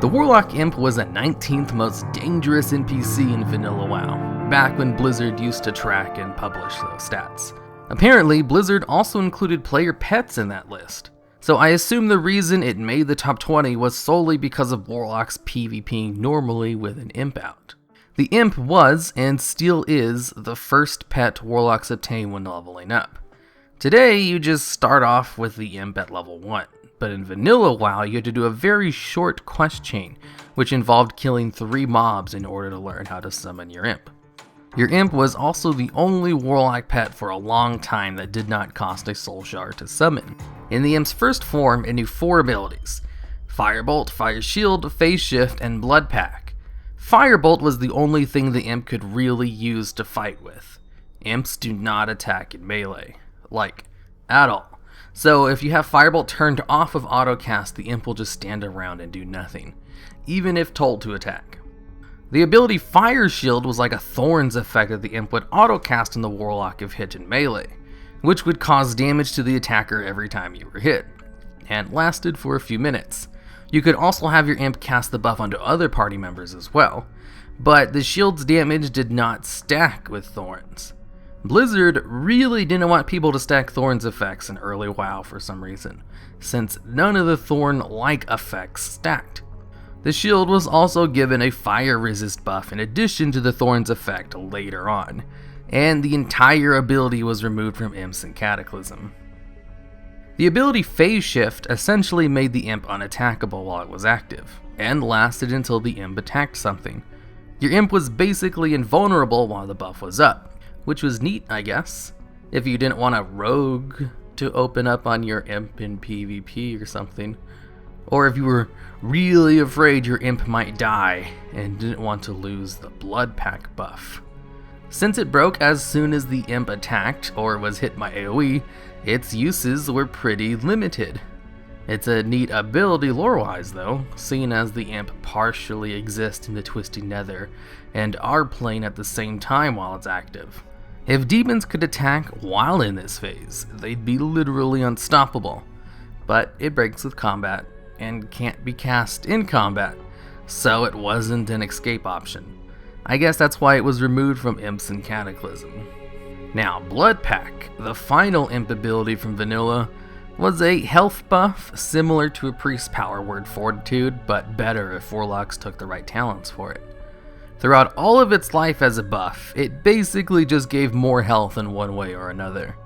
The Warlock Imp was the 19th most dangerous NPC in vanilla WoW, back when Blizzard used to track and publish those stats. Apparently, Blizzard also included player pets in that list, so I assume the reason it made the top 20 was solely because of Warlocks PvPing normally with an Imp out. The Imp was, and still is, the first pet Warlocks obtain when leveling up. Today, you just start off with the Imp at level 1. But in vanilla WoW, you had to do a very short quest chain, which involved killing 3 mobs in order to learn how to summon your Imp. Your Imp was also the only Warlock pet for a long time that did not cost a soul shard to summon. In the Imp's first form, it knew 4 abilities: Firebolt, Fire Shield, Phase Shift, and Blood Pack. Firebolt was the only thing the Imp could really use to fight with. Imps do not attack in melee, at all. So if you have Firebolt turned off of autocast, the Imp will just stand around and do nothing, even if told to attack. The ability Fire Shield was like a Thorns effect that the Imp would autocast on the Warlock if hit in melee, which would cause damage to the attacker every time you were hit, and lasted for a few minutes. You could also have your Imp cast the buff onto other party members as well, but the shield's damage did not stack with Thorns. Blizzard really didn't want people to stack Thorns effects in early WoW for some reason, since none of the Thorn-like effects stacked. The shield was also given a fire resist buff in addition to the Thorns effect later on, and the entire ability was removed from Imps in Cataclysm. The ability Phase Shift essentially made the Imp unattackable while it was active, and lasted until the Imp attacked something. Your Imp was basically invulnerable while the buff was up, which was neat, I guess, if you didn't want a rogue to open up on your Imp in PvP or something, or if you were really afraid your Imp might die and didn't want to lose the Blood Pack buff. Since it broke as soon as the Imp attacked or was hit by AoE, its uses were pretty limited. It's a neat ability lore-wise though, seeing as the Imp partially exists in the Twisty Nether and are playing at the same time while it's active. If demons could attack while in this phase, they'd be literally unstoppable, but it breaks with combat and can't be cast in combat, so it wasn't an escape option. I guess that's why it was removed from Imps in Cataclysm. Now, Blood Pack, the final Imp ability from vanilla, was a health buff similar to a priest's power word Fortitude, but better if Warlocks took the right talents for it. Throughout all of its life as a buff, it basically just gave more health in one way or another.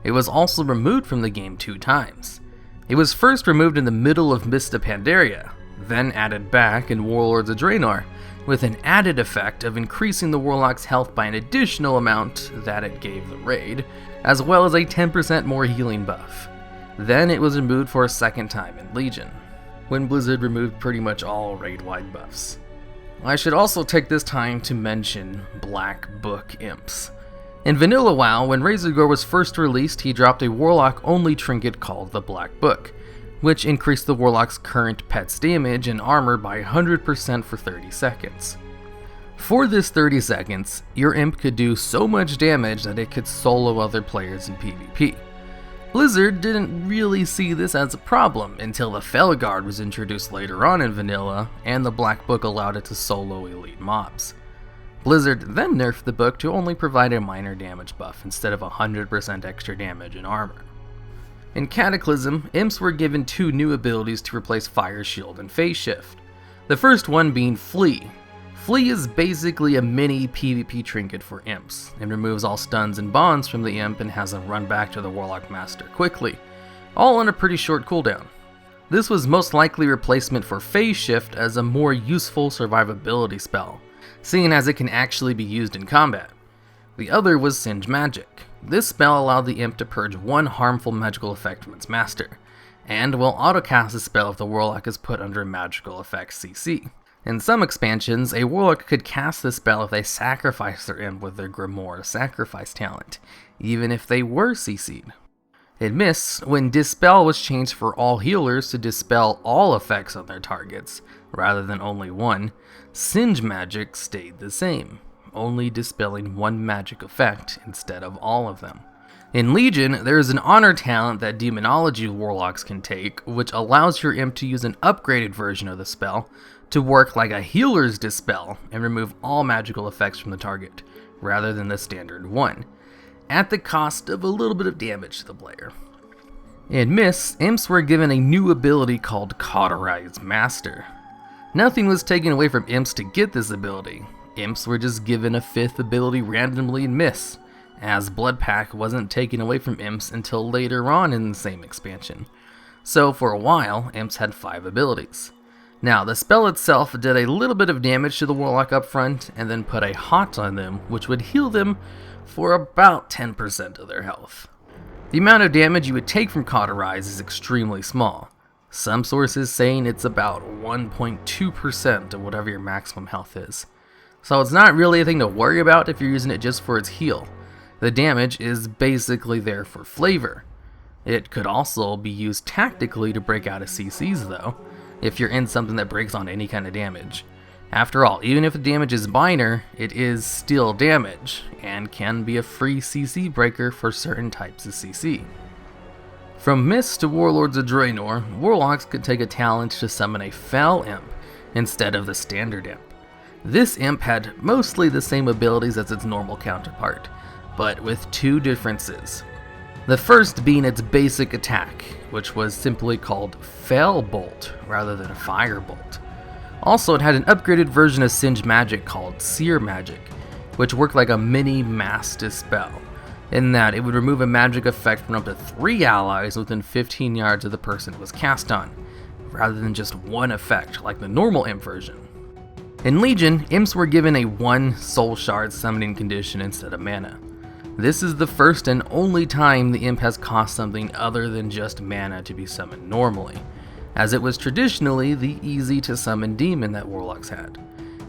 It was also removed from the game 2 times. It was first removed in the middle of Mist of Pandaria, then added back in Warlords of Draenor, with an added effect of increasing the Warlock's health by an additional amount that it gave the raid, as well as a 10% more healing buff. Then it was removed for a second time in Legion, when Blizzard removed pretty much all raid-wide buffs. I should also take this time to mention Black Book Imps. In vanilla WoW, when Razorgore was first released, he dropped a Warlock-only trinket called the Black Book, which increased the Warlock's current pet's damage and armor by 100% for 30 seconds. For this 30 seconds, your Imp could do so much damage that it could solo other players in PvP. Blizzard didn't really see this as a problem until the Felguard was introduced later on in vanilla, and the Black Book allowed it to solo elite mobs. Blizzard then nerfed the book to only provide a minor damage buff instead of 100% extra damage and armor. In Cataclysm, Imps were given 2 new abilities to replace Fire Shield and Phase Shift. The first one being Flee. Flee is basically a mini PvP trinket for Imps, and removes all stuns and bonds from the Imp and has them run back to the Warlock Master quickly, all on a pretty short cooldown. This was most likely replacement for Phase Shift as a more useful survivability spell, seeing as it can actually be used in combat. The other was Singe Magic. This spell allowed the Imp to purge one harmful magical effect from its master, and will autocast the spell if the Warlock is put under a magical effect CC. In some expansions, a Warlock could cast this spell if they sacrifice their Imp with their Grimoire sacrifice talent, even if they were CC'd. It missed when Dispel was changed for all healers to dispel all effects on their targets, rather than only one. Singe Magic stayed the same, only dispelling one magic effect instead of all of them. In Legion, there is an honor talent that demonology warlocks can take, which allows your imp to use an upgraded version of the spell to work like a healer's dispel and remove all magical effects from the target, rather than the standard one, at the cost of a little bit of damage to the player. In Mists, imps were given a new ability called Cauterized Master. Nothing was taken away from imps to get this ability. Imps were just given a 5th ability randomly in Mists, as Blood Pack wasn't taken away from imps until later on in the same expansion. So for a while, imps had 5 abilities. Now, the spell itself did a little bit of damage to the warlock up front, and then put a hot on them, which would heal them for about 10% of their health. The amount of damage you would take from Cauterize is extremely small. Some sources saying it's about 1.2% of whatever your maximum health is. So it's not really a thing to worry about if you're using it just for its heal. The damage is basically there for flavor. It could also be used tactically to break out of CCs though, if you're in something that breaks on any kind of damage. After all, even if the damage is minor, it is still damage, and can be a free CC breaker for certain types of CC. From Mists to Warlords of Draenor, Warlocks could take a talent to summon a Fel Imp instead of the standard Imp. This Imp had mostly the same abilities as its normal counterpart, but with 2 differences. The first being its basic attack, which was simply called Fel Bolt rather than Fire Bolt. Also, it had an upgraded version of Singe Magic called Seer Magic, which worked like a mini Mass Dispel, in that it would remove a magic effect from up to 3 allies within 15 yards of the person it was cast on, rather than just one effect like the normal Imp version. In Legion, Imps were given a 1 Soul Shard summoning condition instead of mana. This is the first and only time the Imp has cost something other than just mana to be summoned normally, as it was traditionally the easy to summon demon that Warlocks had.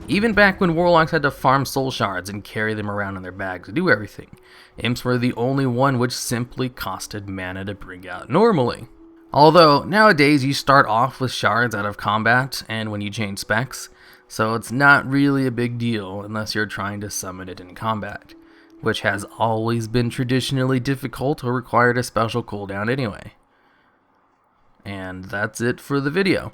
Even back when Warlocks had to farm Soul Shards and carry them around in their bags to do everything, Imps were the only one which simply costed mana to bring out normally. Although, nowadays you start off with shards out of combat and when you change specs, so it's not really a big deal unless you're trying to summon it in combat, which has always been traditionally difficult or required a special cooldown anyway. And that's it for the video.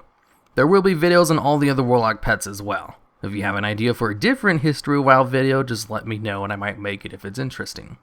There will be videos on all the other Warlock pets as well. If you have an idea for a different History of WoW video, just let me know and I might make it if it's interesting.